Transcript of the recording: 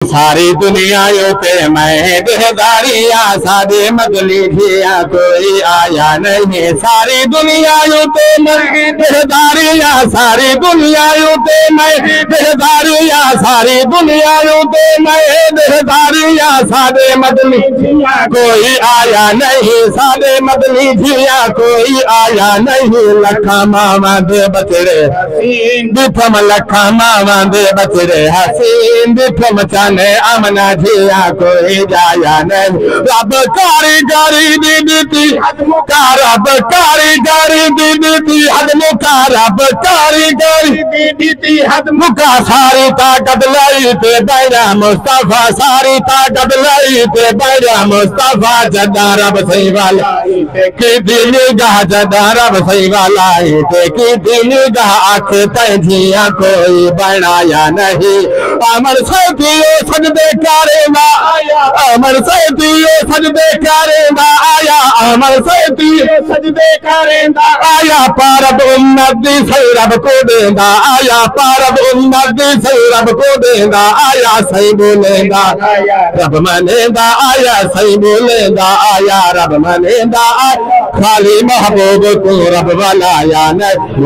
सारी दुनिया पे मैं दिलदारिया सादे मगली थिया कोई आया नहीं। सारी दुनिया पे मैं दिलदारिया सारी दुनिया पे मैं दिलदारिया सारी दुनिया पे मैं दिलदारिया सादे मगली थिया कोई आया नहीं। सादे मगली थिया कोई आया नहीं। लखा मामा दे बचड़े हसीन दिठम लखा मामा दे बचड़े हसीन दिठम ने अमना जिया कोई जाया नहीं। रब कारीगरी दीदी हदमुका रब कारीगरी दीदी हदमुका रब कारीगरी दीदी हदमुका सारी ताकत लाई ते बैरा मुस्तफा सारी ताकत लाई ते बैरा मुस्तफा जदा रब सही वाला की दिल गाह जदा रब सही वाला की दिल गाह आँख तैजिया कोई बनाया नहीं। अमर सदियों सजदे करेगा आया अमर सदियों सजदे करेगा आया अमर सदियों सजदे करेगा आया पारब उम्मती सही रब को देगा आया पारब उम्मती सही रब को देगा आया सही बोलेगा रब मनेगा आया सही बोलेगा आया रब मनेगा खाली महबूब को रब वाला या नहीं।